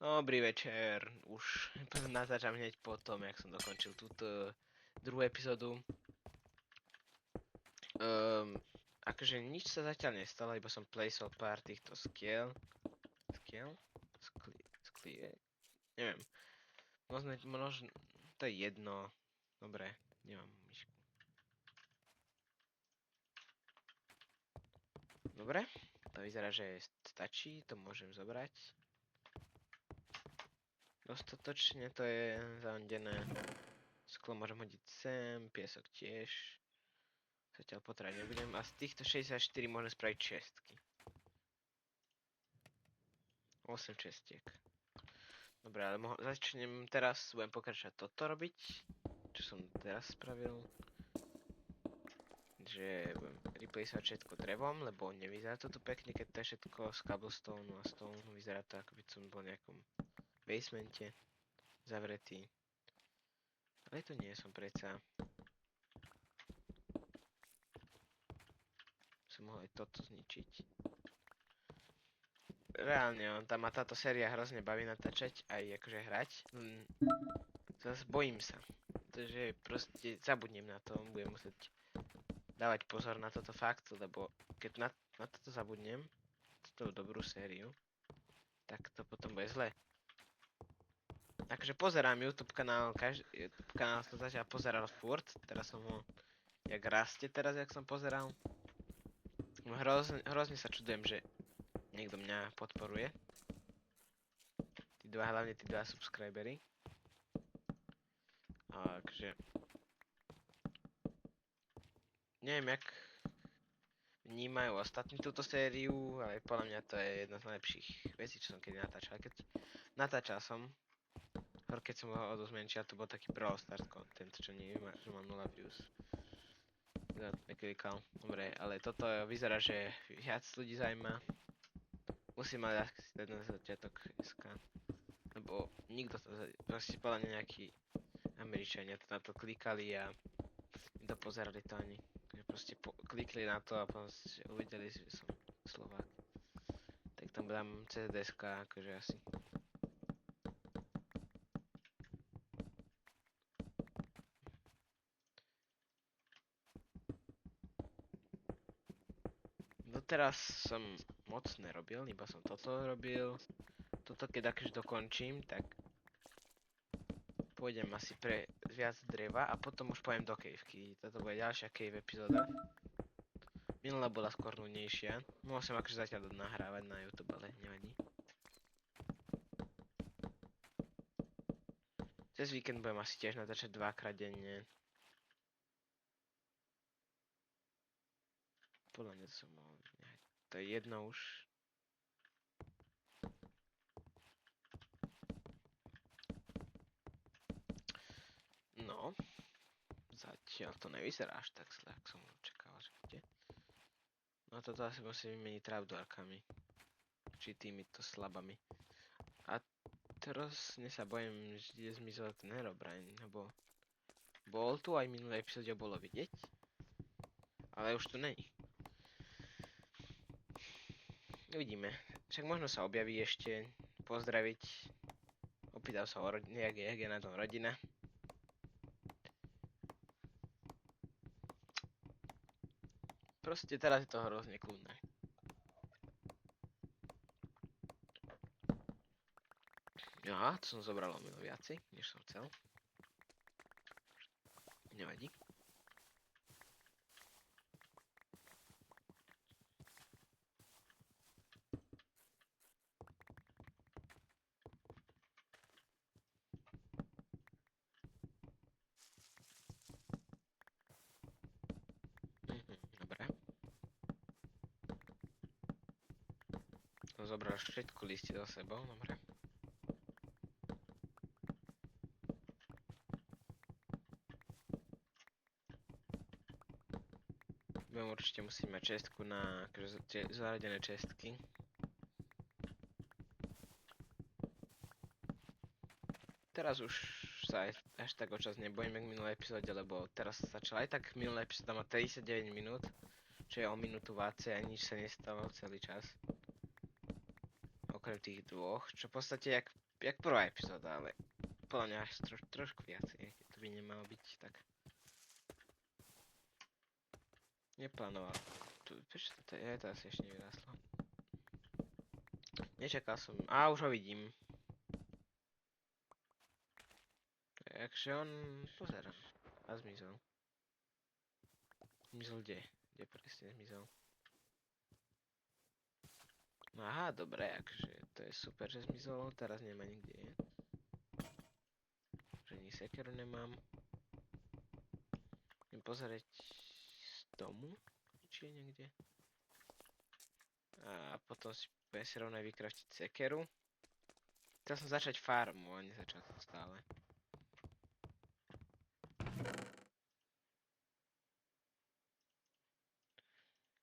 Dobrý večer, už natáčam hneď po tom, jak som dokončil túto druhú epizódu. Akože nič sa zatiaľ nestalo, iba som placeol pár týchto skiel. Neviem. Možno, to je jedno. Dobre, nemám myšku. Dobre, to vyzerá, že stačí, to môžem zobrať. Dostatočne to je zaondené. Sklo môžem hodiť sem, piesok tiež. Zatiaľ potrebať nebudem. A z týchto 64 môžem spraviť čestky. 8 čestiek. Dobre, ale začnem teraz, budem pokračovať toto robiť. Čo som teraz spravil. Že budem replaceovať všetko drevom, lebo nevyzerá to tu pekne, keď to je všetko z cobblestone a stone. Vyzerá to, ako by som bol v nejakom basemente zavretý. Ale to nie som predsa. Som mohol aj toto zničiť. Reálne, tam ma táto séria hrozne baví natáčať, aj akože hrať. Zas bojím sa. Takže proste zabudnem na to, budem musieť dávať pozor na toto fakt, lebo keď na toto zabudnem, túto dobrú sériu, tak to potom bude zle. Takže pozerám YouTube kanál, YouTube kanál som zatiaľ pozeral furt, teraz som ho, jak rastie teraz, jak som pozeral. Hrozne sa čudujem, že niekto mňa podporuje. Hlavne tí dva subscribery. Takže neviem, jak vnímajú ostatní túto sériu, ale podľa mňa to je jedna z najlepších vecí, čo som kedy natáčal. Keď natáčal som, keď som ho odozmenšil, to bol taký Brawl Stars content, čo nie má, že má 0 views. Neklikal. Dobre, ale toto vyzerá, že viac ľudí zaujíma. Musím mať asi ten začiatok SK. Lebo nikto to, proste podľa mňa nejakí Američania to na to klikali a dopozerali to ani. Proste klikli na to a potom uvideli, že som Slovák. Tak tam dám CSDSK akože asi. Doteraz som moc nerobil, iba som toto robil. Toto keď akože dokončím, tak pôjdem asi pre viac dreva a potom už pôjdem do caveky. Toto bude ďalšia cave epizóda. Minulá bola skôr nudnejšia. Mohol som akože zatiaľ nahrávať na YouTube, ale nevadí. Cez víkend budem asi tiež natáčať 2-krát denne. Podľa mňa to som mohol nehať. To je jedno už. No. Zatiaľ to nevyzerá až tak zle, ako som očakával, že bude. No toto asi musím vymeniť trapdoorkami. Či týmito slabami. A teraz sa bojím, že zmizol ten Herobrine, lebo bol tu aj minulé epizóde bolo vidieť. Ale už tu není. Uvidíme. Však možno sa objaví ešte, pozdraviť. Opýtal sa o rodine, jak je na tom rodina. Proste teraz je to hrozne kľudné. Aha, to som zobral o mnoho viacej, než som chcel. Nevadí. Dobre. Som zobral všetku listy za sebou, dobre. Budem určite musieť mať čestku na zaradené čestky. Teraz už sa až tak o čas nebojím jak v minulej epizóde, lebo teraz začala aj tak minulá epizóda má 39 minút, čo je o minútu vácej a nič sa nestalo celý čas. okrem tých dvoch, čo v podstate jak prvá epizóda, ale podľa mňa až trošku viacej, keď to by nemalo byť tak. Neplánoval. Prečo to je? To asi ešte nevyráslo. Nečakal som. Á, už ho vidím. Takže on pozerá. A zmizol. Zmizol kde? Kde presne zmizol? Aha, dobre, akože to je super, že zmizol. Teraz nemá nikde. Že ani sekeru nemám. Idem pozerať z domu. Či je niekde. A potom si rovno vykraftiť sekeru. Chcel som začať farmu, a nezačal som stále.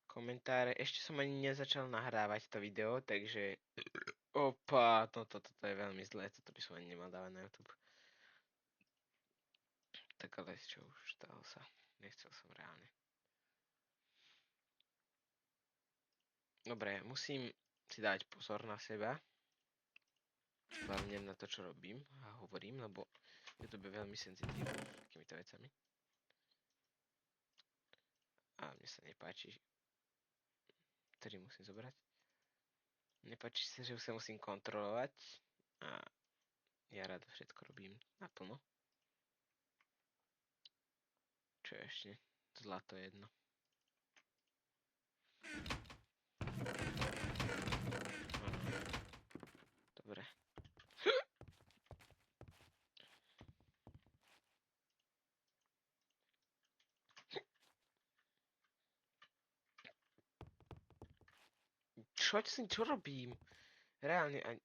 Komentáre. Ešte som ani nezačal nahrávať to video, takže... Opa, toto je veľmi zlé, toto by som ani nemal dávať na YouTube. Tak ale čo už stalo sa. Nechcel som reálne. Dobre, musím si dať pozor na seba. Hlavne na to, čo robím a hovorím, lebo YouTube je veľmi senzitívny takýmito vecami. A mne sa nepáči, ktorý musím zobrať. Nepáči sa, že už sa musím kontrolovať a ja rád všetko robím naplno. Čo je ešte? Zlato jedno. Dobre. Čo robím? Reálne ani...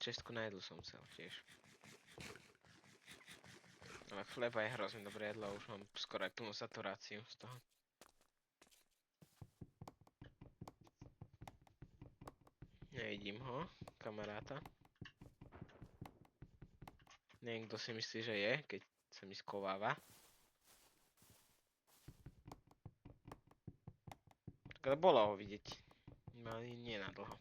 Čestku na jedlu som chcel tiež. Ale chleba je hrozne dobré jedlo, už mám skoro aj plnú saturáciu z toho. Nevidím ho, kamaráta. Neviem, kto si myslí, že je, keď sa mi skováva. Tak ale bolo ho vidieť. Ale nie na dlho.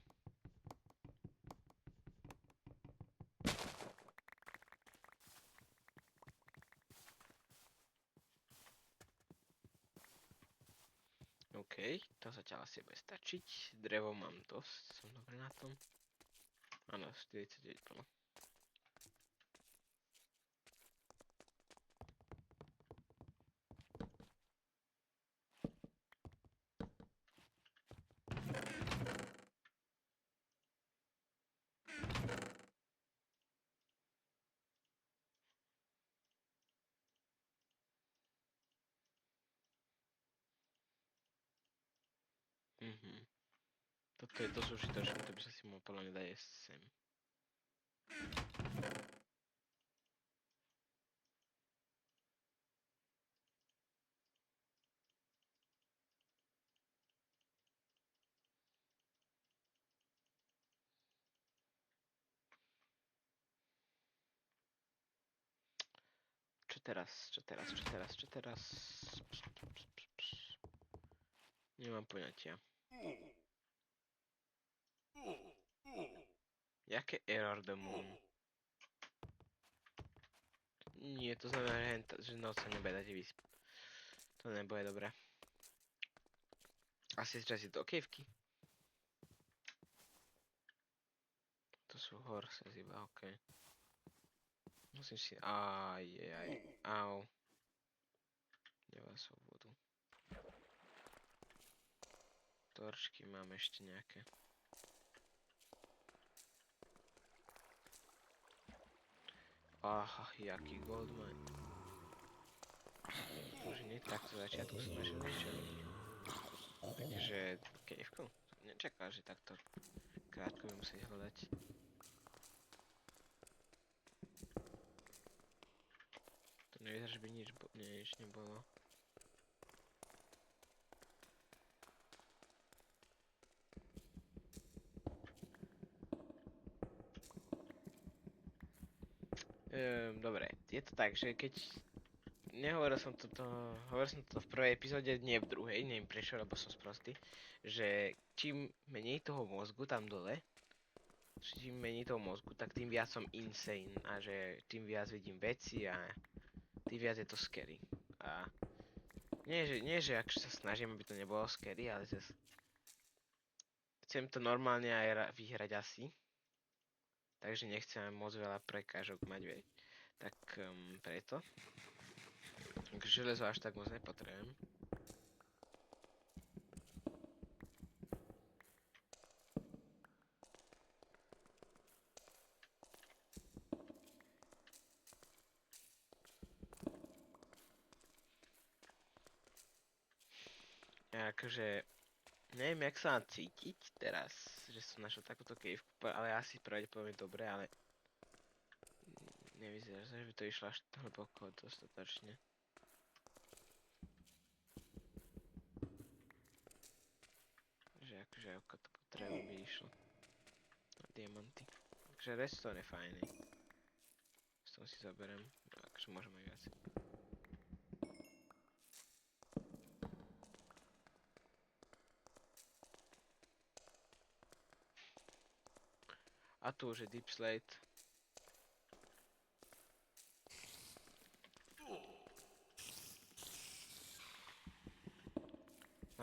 OK, to zatiaľ asi bude stačiť. Drevo mám dosť, som dobrý na tom. Áno, 49 bolo. Toto je dosť užitočné, to by sa si mohol podľa mňa dať jesť sem. Čo teraz? Nemám poňatia. Jaké error the moon? Nie, to znamená, že noc sa nebude dať vyspať. To nebude dobré. Asi časí do kejvky. To sú horses iba, okej. Musím si... Au. Nemá som vodu. Torčky mám ešte nejaké. Aha, jaký goldmine. Už nie takto začiatku som našiel niečo. Takže kejvku. Nečakal, že takto krátko by musieť hľadať. To nevyzerá, že by nič nebolo. Dobre, je je to tak, že keď nehovoril som toto, hovoril som toto v prvej epizóde, nie v druhej, neviem prečo, lebo som sprostý, že čím menej toho mozgu tam dole, čím menej toho mozgu, tak tým viac som insane a že tým viac vidím veci a tým viac je to scary. A nie, že ak sa snažím, aby to nebolo scary, ale zase chcem to normálne aj vyhrať asi. Takže nechcem moc veľa prekážok mať, veď. Tak preto. Železo až tak moc nepotrebujem. Akože neviem, jak sa mám cítiť teraz, že som našiel takúto kejvku, ale asi pravdepodobne dobre, ale nevyzerá, že by to išlo až hlboko dostatočne. Že akože ako to potrebujem by išlo. Na diamanty. Takže redstone je fajný. S tom si zoberiem, akože môžem aj viac. A tu už je deep slate.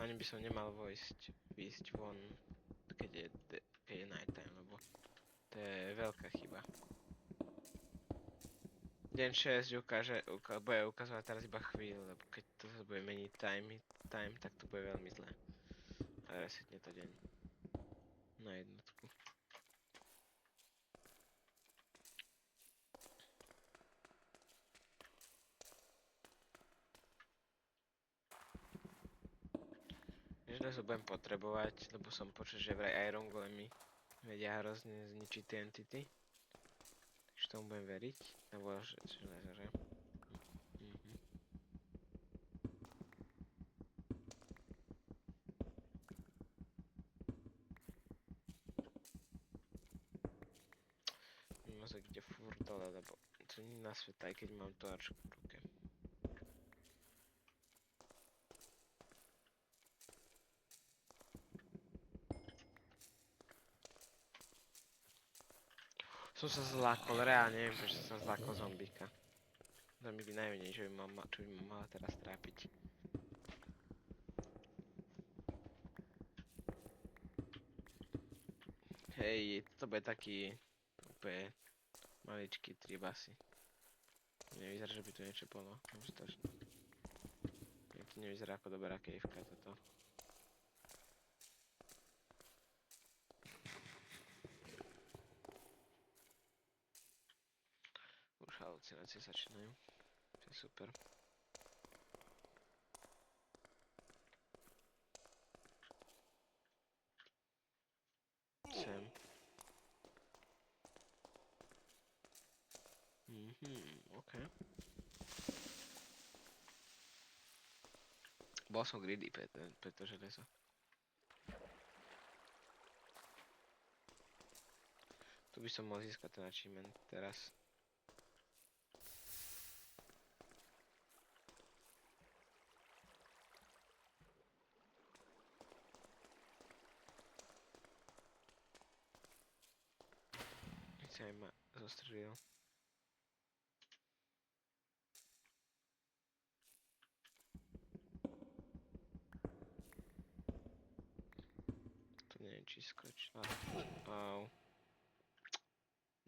Ani by som nemal výjsť von, keď je nighttime, lebo to je veľká chyba. Deň 6 bude ukazovať teraz iba chvíľu, lebo keď to sa bude meniť time, tak to bude veľmi zlé. A resetne to deň. Na jednotku. Železo budem potrebovať, lebo som počul, že vraj Iron Golemy vedia hrozne zničiť tie entity. Takže tomu budem veriť. Nebo železo, že? Mozek ide furt dole, lebo to nie je na svet, aj keď mám torčku v ruke. Som sa zlákol, reálne neviem, prečo som sa zlákol zombíka. Zombík by najmenej, čo by ma mala teraz trápiť. Hej, toto bude taký úplne maličký trip asi. Nevyzerá, že by tu niečo bolo. To nevyzerá ako dobrá kejvka toto. Už halucinácie začínajú. To je super. Sem. OK. Bol som greedy pre to železo. Tu by som mohol získať ten achievement teraz. Nechci aj ma zostrelil. Tu neviem, či skočila. Au.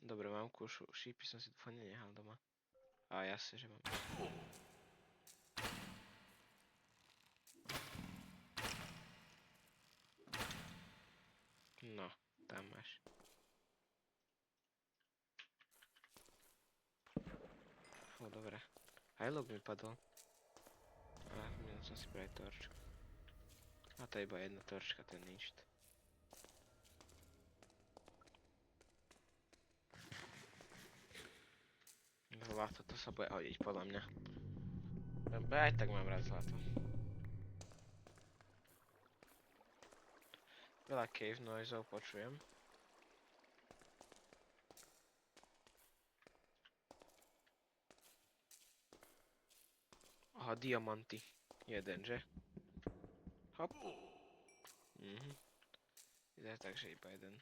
Dobre, mám kušu. Šípy som si dúfam nenehal doma. A jasne, že mám. No, tam máš. Fú, dobre. Aj log mi padol. A minul som si práve torčku. A to je iba jedna torčka, ten nič. Zlato, to sa bude hodiť podľa mňa. Aj tak mám rád zlato. Veľa cave noiseov počujem. Aha, diamanty. Jeden, že? Hop. Vyzerá tak, že iba jeden.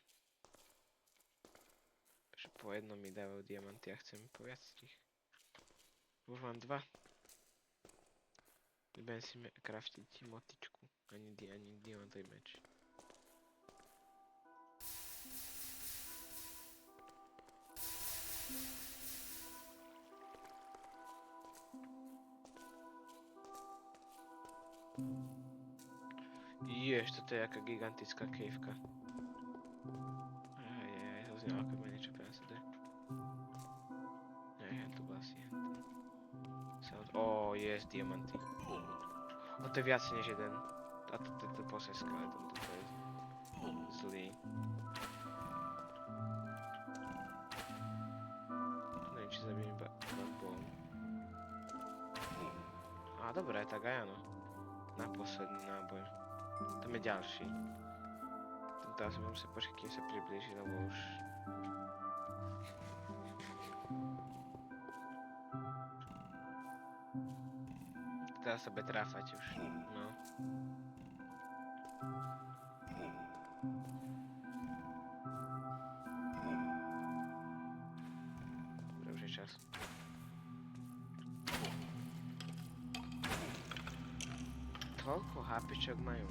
Že po jednom mi dávajú diamanty a chcem po viac tých. Už mám 2. Nebudem si craftiť motičku. Ani diamantový meč. Jež, toto je jaká gigantická kejvka. Ajajaj, to znelo ako ma niečo PSD. Hen to bol asi hen ten. Sound. Yes, diamanty. To je viac než jeden. A to je posledný skeleton, toto je zlý. Neviem, či zabijem iba bom. Dobre, tak aj áno. Na posledný náboj. Tam je ďalší. Tento asi budem sa počkať, kým sa priblíži, lebo už... Teraz sa bude tráfať už, no. Dobre, už je čas. Toľko HPčok majú.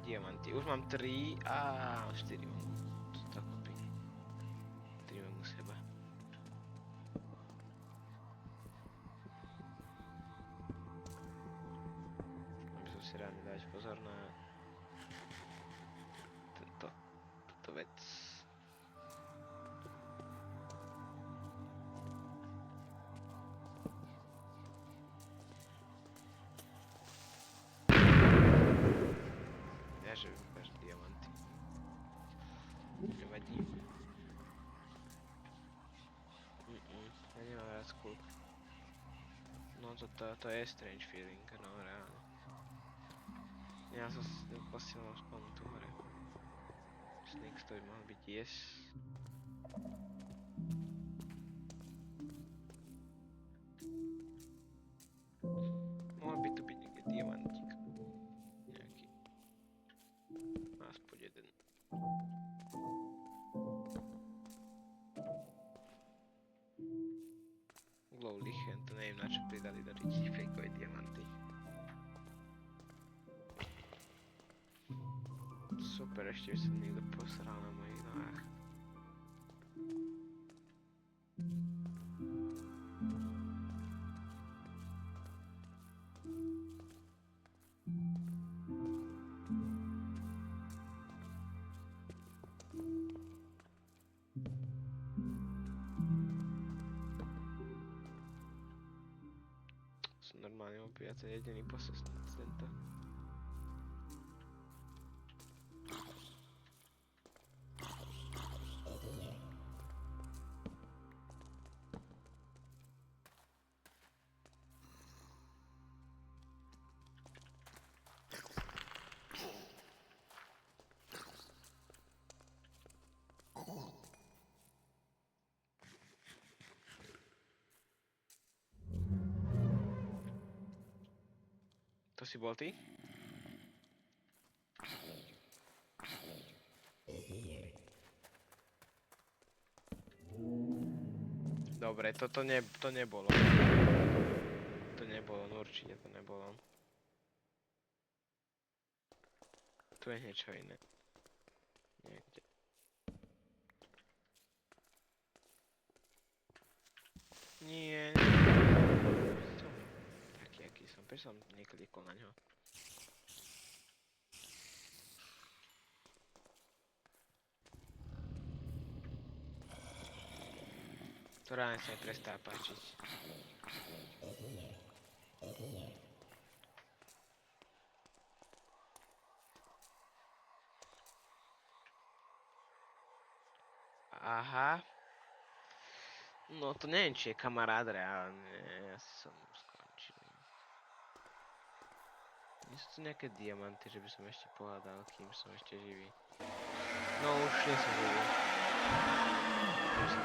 Diamanty. Už mám 3 a 4 mám. Dokopy. 3 mám u seba. Aby som si rád dať pozor na túto vec. Že vypáš diamanty. Nevadí. Ja nemám rád skúk. No to je strange feeling, no reálne. Ja som si posilnil spawn tu hore. Snakes to by mohol byť yes. Mohol by tu byť niekde diamantík. Aspoň jeden. Glowly hen, to neviem na čo pridali do ričí fejkové diamanty. Super, ešte by sa niekto posral na mojich nohách. Normálne mám viac jediný posesný tento. To si bol ty? Dobre, to nebolo. To nebolo, no určite to nebolo. Tu je niečo iné. Niekde. Nie. Som taký, aký som. Prečo som neklikol na ňo? To reálne sa mi prestáva páčiť. Aha. No to neviem, či je kamarád reálne. Ja som skončil. Nie sú tu nejaké diamanty, že by som ešte pohľadal, kým som ešte živý. No už nie som živý. Už som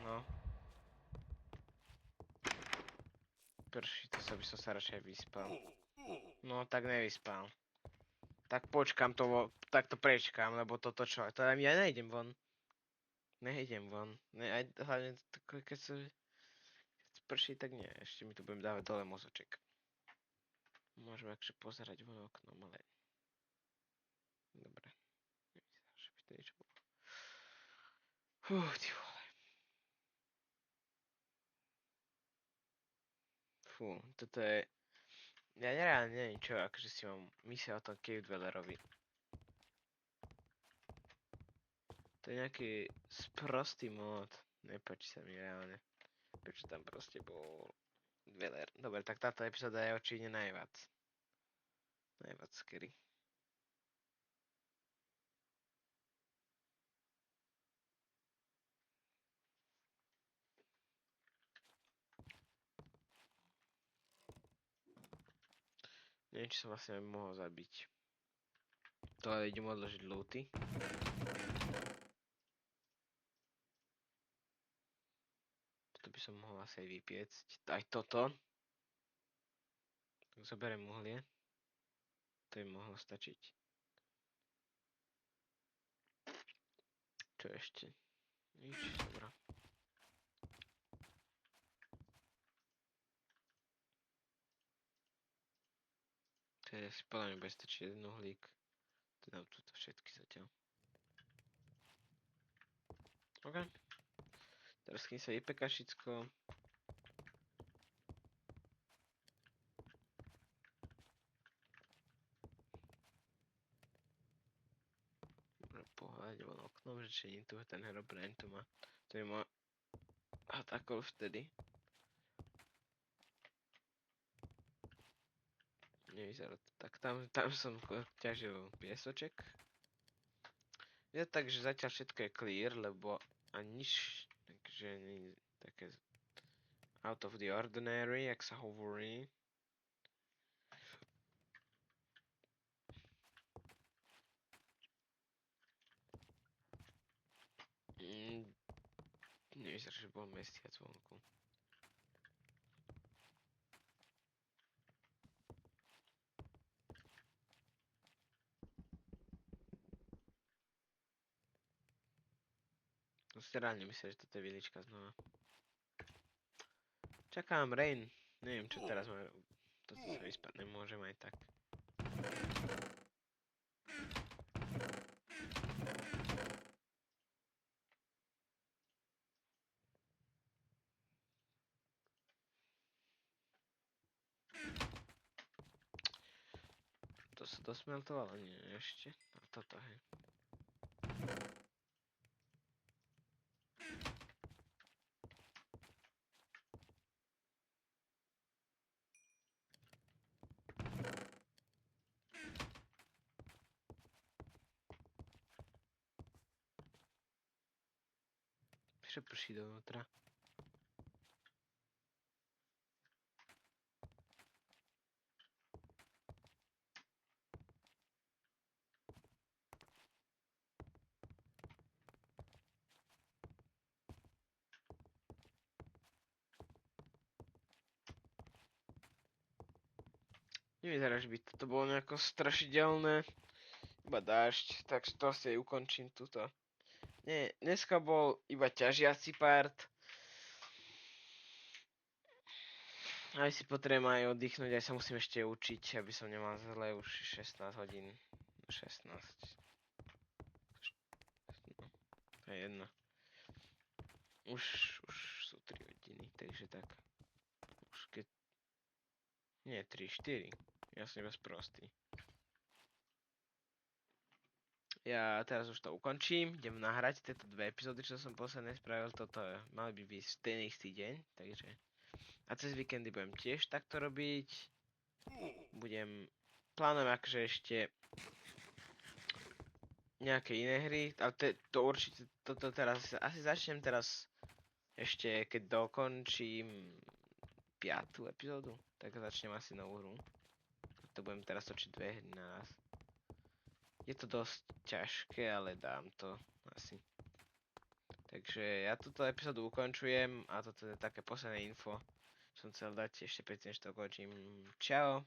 no. Prší, to by som sa radšej vyspal. No, tak nevyspal. Tak počkám tak to prečkám, lebo toto čo, to ja nejdem von. Nejdem von. Aj hlavne, keď sa prší, tak nie, ešte mi tu budem dávať dole mozoček. Môžeme akže pozerať von oknom, ale... Dobre. Nevyzerá, že by to niečo bolo. Ty vole. Fú, toto je... Ja nereálne neviem čo, akože si mám mysle o tom Cave Dwellerovi. To je nejaký sprostý mod. Nepáči sa mi reálne. Prečo tam proste bol Dweller. Dobre, tak táto epizóda je očividne najviac. Najviac scary. Neviem, či som vlastne mohol zabiť. To ale idem odložiť looty. Toto by som mohol asi aj vypiecť. Aj toto. Tak zoberiem uhlie. To by mohlo stačiť. Čo ešte? Nič, dobrá. To je si podľa mňa bude stačiť jeden uhlík. To dám tuto všetky zatiaľ. OK. Teraz kým sa vypeká všetko. Dobre, pohľadať von oknom, že či nie tu ten Herobrine tu má. To je ma atakol vtedy. Nevyzerá to tak. Tam som ťažil piesoček. Je tak, že zatiaľ všetko je clear, lebo ani nič, takže nie také out of the ordinary, jak sa hovorí. Nevyzerá, že bol mesiac vonku. No si reálne myslím, že toto je vilička znova. Čakám rain. Neviem čo teraz mám. Toto sa vyspať nemôžem aj tak. To sa dosmeltovalo? Nie, ešte. A toto, hej. Prší dovnútra. Nevyzerá, že by toto bolo nejako strašidelné. Iba dážď, tak to si aj ukončím túto. Nie, dneska bol iba ťažiaci part. Aj si potrebujem aj oddychnúť, aj sa musím ešte učiť, aby som nemal zle už 16 hodín. 16. No, to je jedno. Už sú 3 hodiny, takže tak. Už keď... Nie, 3, 4. Ja som iba sprostý. Ja teraz už to ukončím, idem nahrať tieto dve epizódy, čo som posledne spravil, toto mali by byť ten istý deň, takže... A cez víkendy budem tiež takto robiť. Plánujem akože ešte nejaké iné hry, ale to určite, toto teraz, asi začnem teraz ešte, keď dokončím 5. epizódu, tak začnem asi novú hru. To budem teraz točiť dve hry naraz. Je to dosť ťažké, ale dám to asi. Takže ja túto epizódu ukončujem a toto je také posledné info. Som chcel dať ešte predtým, než to ukončím. Čau.